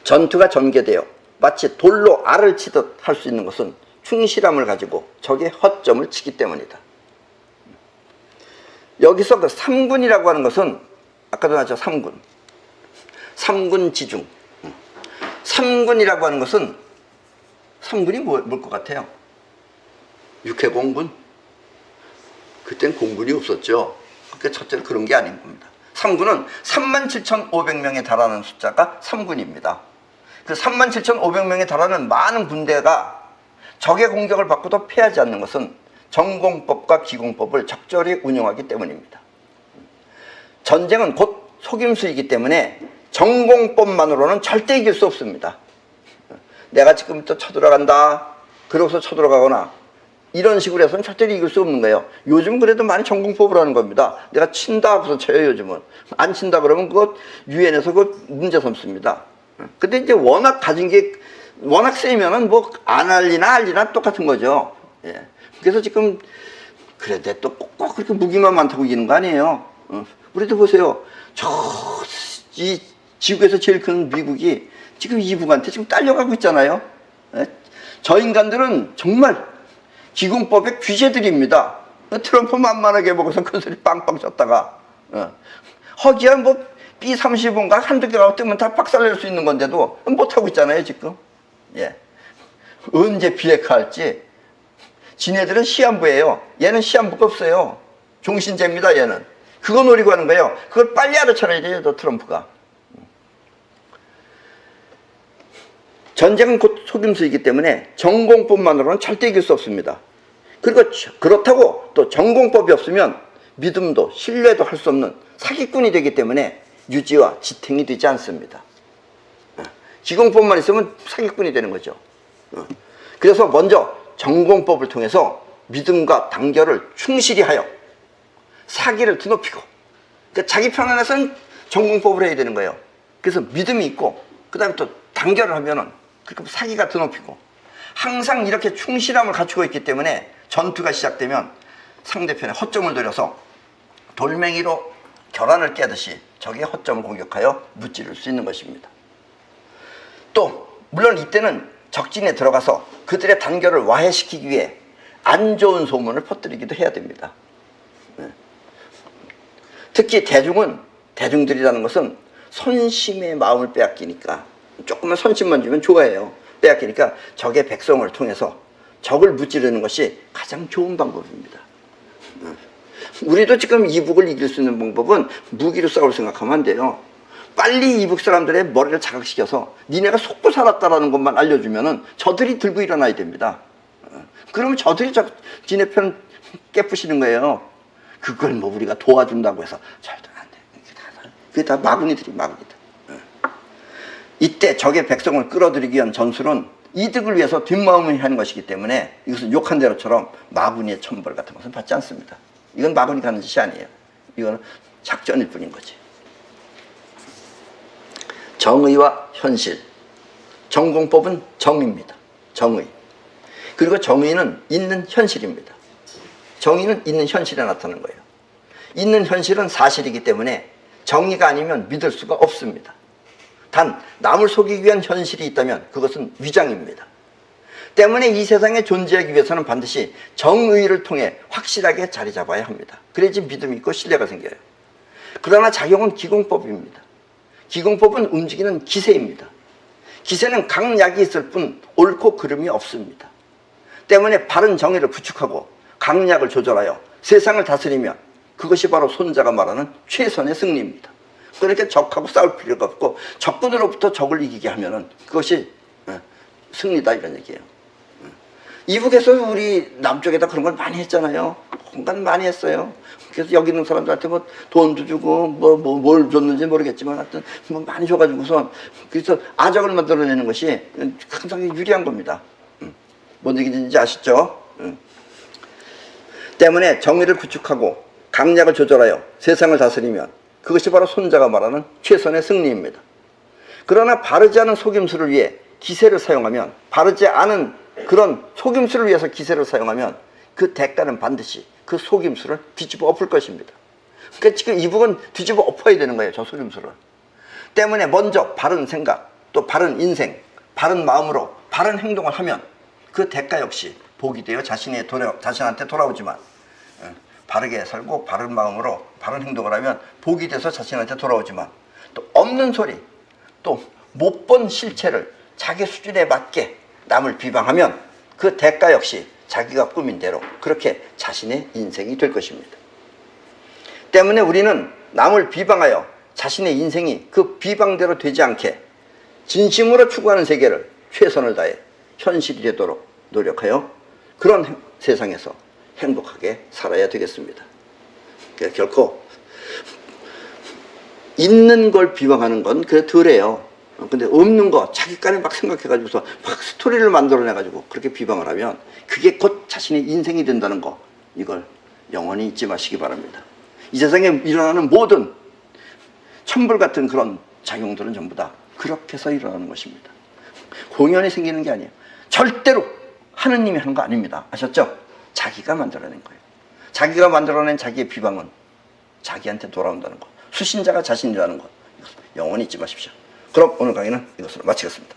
전투가 전개되어 마치 돌로 알을 치듯 할 수 있는 것은 충실함을 가지고 적의 허점을 치기 때문이다. 여기서 그 삼군이라고 하는 것은 아까도 나왔죠. 삼군 지중. 삼군이라고 하는 것은 삼군이 뭘 것 같아요? 육해공군? 그땐 공군이 없었죠. 그러니까 첫째는 그런 게 아닌 겁니다. 삼군은 37,500명에 달하는 숫자가 삼군입니다. 그 37,500명에 달하는 많은 군대가 적의 공격을 받고도 패하지 않는 것은 전공법과 기공법을 적절히 운영하기 때문입니다. 전쟁은 곧 속임수이기 때문에 전공법만으로는 절대 이길 수 없습니다. 내가 지금부터 쳐들어간다 그러고서 쳐들어가거나 이런 식으로 해서는 절대로 이길 수 없는 거예요. 요즘 그래도 많이 전공법을 하는 겁니다. 내가 친다 하고서 쳐요. 요즘은 안 친다 그러면 그거 유엔에서 그 문제 삼습니다. 근데 이제 워낙 가진 게 워낙 세면은 뭐 안 알리나 알리나 똑같은 거죠. 예. 그래서 지금 그래도 또 꼭 그렇게 무기만 많다고 이기는 거 아니에요. 우리도 보세요. 이 지구에서 제일 큰 미국이 지금 이북한테 지금 딸려가고 있잖아요. 예? 저 인간들은 정말 기공법의 귀재들입니다. 트럼프 만만하게 먹어서 큰 소리 빵빵 쳤다가 허기야 뭐 B-35인가 한두 개가 뜨면 다 박살낼 수 있는 건데도 못하고 있잖아요 지금. 예. 언제 비핵화할지. 지네들은 시한부예요. 얘는 시한부가 없어요. 종신제입니다 얘는. 그거 노리고 하는 거예요. 그걸 빨리 알아차려야 돼요 너 트럼프가. 전쟁은 곧 속임수이기 때문에 전공법만으로는 절대 이길 수 없습니다. 그리고 그렇다고 또 전공법이 없으면 믿음도 신뢰도 할 수 없는 사기꾼이 되기 때문에 유지와 지탱이 되지 않습니다. 기공법만 있으면 사기꾼이 되는 거죠. 그래서 먼저 정공법을 통해서 믿음과 단결을 충실히 하여 사기를 드높이고, 그러니까 자기 편안해서는 정공법을 해야 되는 거예요. 그래서 믿음이 있고 그 다음에 또 단결을 하면은 그렇게 사기가 드높이고, 항상 이렇게 충실함을 갖추고 있기 때문에 전투가 시작되면 상대편의 허점을 노려서 돌멩이로 결안을 깨듯이 적의 허점을 공격하여 무찌를 수 있는 것입니다. 또 물론 이때는 적진에 들어가서 그들의 단결을 와해시키기 위해 안 좋은 소문을 퍼뜨리기도 해야 됩니다. 특히 대중들이라는 것은 선심의 마음을 빼앗기니까, 조금만 선심만 주면 좋아해요. 빼앗기니까 적의 백성을 통해서 적을 무찌르는 것이 가장 좋은 방법입니다. 우리도 지금 이북을 이길 수 있는 방법은 무기로 싸울 생각하면 안 돼요. 빨리 이북 사람들의 머리를 자극시켜서 니네가 속고 살았다라는 것만 알려주면은 저들이 들고 일어나야 됩니다. 그러면 저들이 지네 편 깨부시는 거예요. 그걸 뭐 우리가 도와준다고 해서 절대 안 돼. 그게 다 마구니들이 마구니들. 이때 적의 백성을 끌어들이기 위한 전술은 이득을 위해서 뒷마음을 하는 것이기 때문에 이것은 욕한 대로처럼 마구니의 천벌 같은 것은 받지 않습니다. 이건 마구니가 하는 짓이 아니에요. 이건 작전일 뿐인 거지. 정의와 현실. 정공법은 정의입니다. 정의. 그리고 정의는 있는 현실입니다. 정의는 있는 현실에 나타나는 거예요. 있는 현실은 사실이기 때문에 정의가 아니면 믿을 수가 없습니다. 단 남을 속이기 위한 현실이 있다면 그것은 위장입니다. 때문에 이 세상에 존재하기 위해서는 반드시 정의를 통해 확실하게 자리 잡아야 합니다. 그래야지 믿음이 있고 신뢰가 생겨요. 그러나 작용은 기공법입니다. 기공법은 움직이는 기세입니다. 기세는 강약이 있을 뿐 옳고 그름이 없습니다. 때문에 바른 정의를 구축하고 강약을 조절하여 세상을 다스리면 그것이 바로 손자가 말하는 최선의 승리입니다. 그러니까 적하고 싸울 필요가 없고 적군으로부터 적을 이기게 하면은 그것이 승리다, 이런 얘기예요. 이북에서 우리 남쪽에다 그런 걸 많이 했잖아요. 공간 많이 했어요. 그래서 여기 있는 사람들한테 뭐 돈도 주고 뭘 줬는지 모르겠지만 하여튼 뭐 많이 줘가지고서 그래서 아적을 만들어내는 것이 항상 유리한 겁니다. 뭔 얘기인지 아시죠? 때문에 정의를 구축하고 강약을 조절하여 세상을 다스리면 그것이 바로 손자가 말하는 최선의 승리입니다. 그러나 바르지 않은 속임수를 위해 기세를 사용하면, 바르지 않은 그런 속임수를 위해서 기세를 사용하면 그 대가는 반드시 그 속임수를 뒤집어 엎을 것입니다. 그러니까 지금 이북은 뒤집어 엎어야 되는 거예요, 저 속임수를. 때문에 먼저 바른 생각, 또 바른 인생, 바른 마음으로 바른 행동을 하면 그 대가 역시 복이 되어 자신한테 돌아오지만, 바르게 살고 바른 마음으로 바른 행동을 하면 복이 돼서 자신한테 돌아오지만, 또 없는 소리, 또 못 본 실체를 자기 수준에 맞게 남을 비방하면 그 대가 역시 자기가 꾸민 대로 그렇게 자신의 인생이 될 것입니다. 때문에 우리는 남을 비방하여 자신의 인생이 그 비방대로 되지 않게 진심으로 추구하는 세계를 최선을 다해 현실이 되도록 노력하여 그런 세상에서 행복하게 살아야 되겠습니다. 그러니까 결코 있는 걸 비방하는 건 그래 덜해요. 근데 없는 거 자기간에 막 생각해가지고서 막 스토리를 만들어내가지고 그렇게 비방을 하면 그게 곧 자신의 인생이 된다는 거, 이걸 영원히 잊지 마시기 바랍니다. 이 세상에 일어나는 모든 천불 같은 그런 작용들은 전부 다 그렇게 해서 일어나는 것입니다. 공연이 생기는 게 아니에요. 절대로 하느님이 하는 거 아닙니다. 아셨죠? 자기가 만들어낸 거예요. 자기가 만들어낸 자기의 비방은 자기한테 돌아온다는 거, 수신자가 자신이라는 거, 영원히 잊지 마십시오. 그럼 오늘 강의는 이것으로 마치겠습니다.